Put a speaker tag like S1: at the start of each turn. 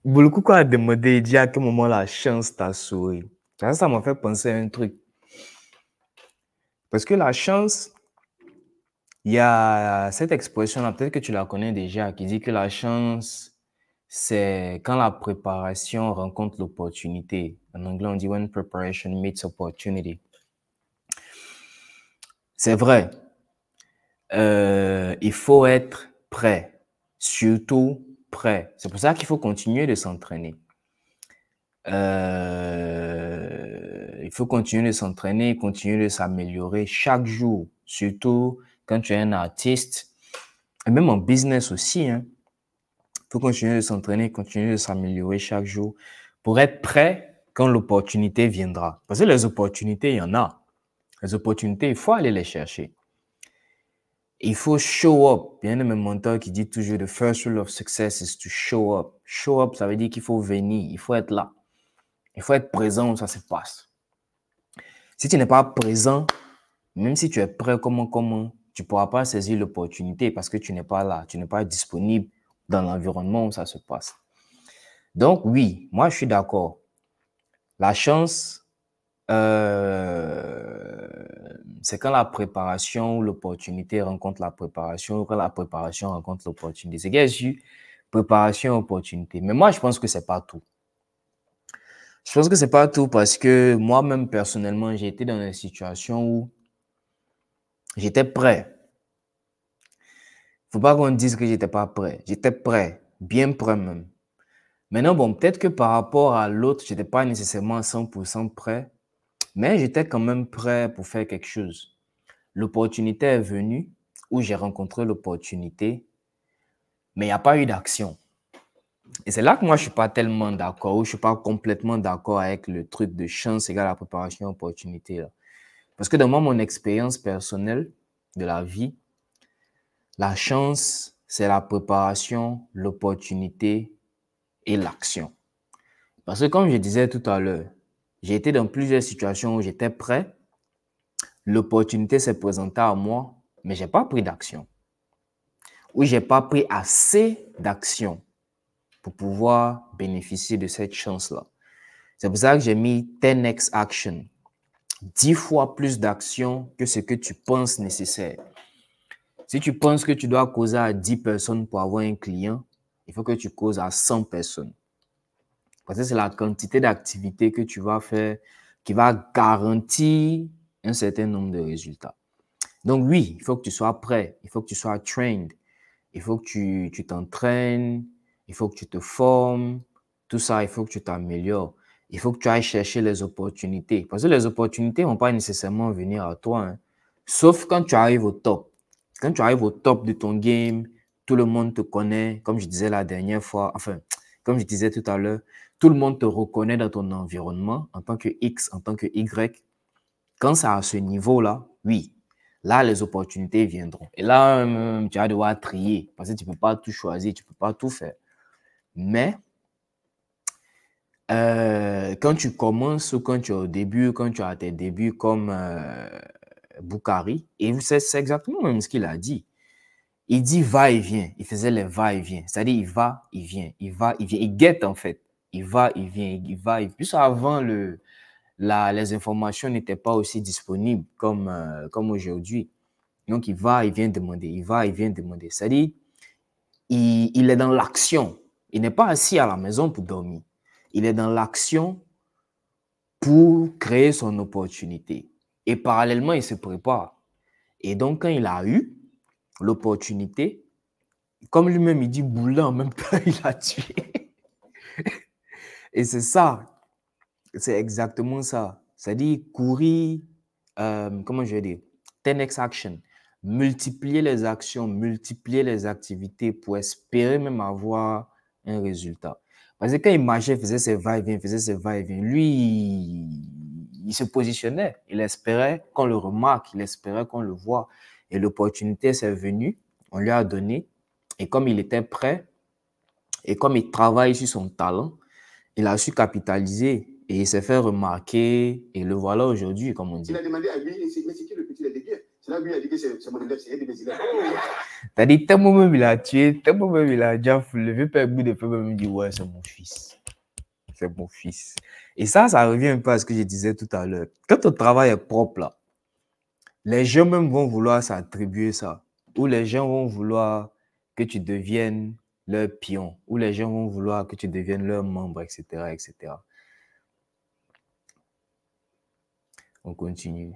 S1: Beaucoup quoi a demandé, il dit à quel moment la chance t'a souri. Ça m'a fait penser à un truc. Parce que la chance, il y a cette expression-là, peut-être que tu la connais déjà, qui dit que la chance, c'est quand la préparation rencontre l'opportunité. En anglais, on dit when preparation meets opportunity. C'est vrai. Il faut être prêt, surtout prêt. C'est pour ça qu'il faut continuer de s'entraîner. Il faut continuer de s'entraîner, continuer de s'améliorer chaque jour, surtout quand tu es un artiste, et même en business aussi. Il faut continuer de s'entraîner, continuer de s'améliorer chaque jour pour être prêt quand l'opportunité viendra. Parce que les opportunités, il y en a. Les opportunités, il faut aller les chercher. Il faut show up. Il y a un de mes mentors qui dit toujours the first rule of success is to show up. Show up, ça veut dire qu'il faut venir, il faut être là. Il faut être présent où ça se passe. Si tu n'es pas présent, même si tu es prêt, comment, tu ne pourras pas saisir l'opportunité parce que tu n'es pas là, tu n'es pas disponible dans l'environnement où ça se passe. Donc oui, moi je suis d'accord. La chance, c'est quand la préparation ou l'opportunité rencontre la préparation ou quand la préparation rencontre l'opportunité. C'est qu'il y a préparation et opportunité. Mais moi, je pense que c'est pas tout. Je pense que c'est pas tout parce que moi-même, personnellement, j'ai été dans une situation où j'étais prêt. Faut pas qu'on dise que j'étais pas prêt. J'étais prêt, bien prêt même. Maintenant, bon, peut-être que par rapport à l'autre, j'étais pas nécessairement à 100% prêt, mais j'étais quand même prêt pour faire quelque chose. L'opportunité est venue où j'ai rencontré l'opportunité, mais il n'y a pas eu d'action. Et c'est là que moi, je suis pas tellement d'accord, ou je suis pas complètement d'accord avec le truc de chance égale à préparation opportunité, là. Parce que dans mon expérience personnelle de la vie, la chance, c'est la préparation, l'opportunité et l'action. Parce que comme je disais tout à l'heure, j'ai été dans plusieurs situations où j'étais prêt, l'opportunité s'est présentée à moi, mais j'ai pas pris d'action. Ou j'ai pas pris assez d'action pour pouvoir bénéficier de cette chance-là. C'est pour ça que j'ai mis 10x action. 10 fois plus d'action que ce que tu penses nécessaire. Si tu penses que tu dois causer à 10 personnes pour avoir un client, il faut que tu causes à 100 personnes. Parce que c'est la quantité d'activités que tu vas faire qui va garantir un certain nombre de résultats. Donc oui, il faut que tu sois prêt, il faut que tu sois trained, il faut que tu t'entraînes, il faut que tu te formes, tout ça, il faut que tu t'améliores. Il faut que tu ailles chercher les opportunités. Parce que les opportunités ne vont pas nécessairement venir à toi, sauf quand tu arrives au top. Quand tu arrives au top de ton game, tout le monde te connaît, comme je disais la dernière fois, enfin, comme je disais tout à l'heure, tout le monde te reconnaît dans ton environnement en tant que X, en tant que Y. Quand c'est à ce niveau-là, oui, là, les opportunités viendront. Et là, tu vas devoir trier parce que tu ne peux pas tout choisir, tu ne peux pas tout faire. Mais quand tu commences ou quand tu es au début, quand tu as tes débuts comme Boukari, et c'est exactement même ce qu'il a dit. Il dit va et vient. Il faisait les va et vient. C'est-à-dire, il va, il vient, il va, il vient. Il guette en fait. Il va, il vient, il va. Plus avant, les informations n'étaient pas aussi disponibles comme aujourd'hui. Donc, il va, il vient demander. Il va, il vient demander. C'est-à-dire, il est dans l'action. Il n'est pas assis à la maison pour dormir. Il est dans l'action pour créer son opportunité. Et parallèlement, il se prépare. Et donc, quand il a eu l'opportunité, comme lui-même, il dit boulin en même temps, il a tué. Et c'est ça. C'est exactement ça. C'est-à-dire courir, comment je vais dire, 10x action. Multiplier les actions, multiplier les activités pour espérer même avoir un résultat. Parce que quand il marchait, il faisait ses va-et-vient, lui, il se positionnait. Il espérait qu'on le remarque, il espérait qu'on le voit. Et l'opportunité s'est venue, on lui a donné. Et comme il était prêt, et comme il travaille sur son talent, il a su capitaliser et il s'est fait remarquer. Et le voilà aujourd'hui, comme on dit.
S2: Il a demandé à lui, mais c'est qui le petit lait de Dieu?
S1: T'as dit, tellement même il a tué, tellement même il a déjà levé par bout de feu, même il dit, ouais, c'est mon fils. C'est mon fils. Et ça revient un peu à ce que je disais tout à l'heure. Quand ton travail est propre, là, les gens même vont vouloir s'attribuer ça. Ou les gens vont vouloir que tu deviennes leur pion. Ou les gens vont vouloir que tu deviennes leur membre, etc., etc. On continue.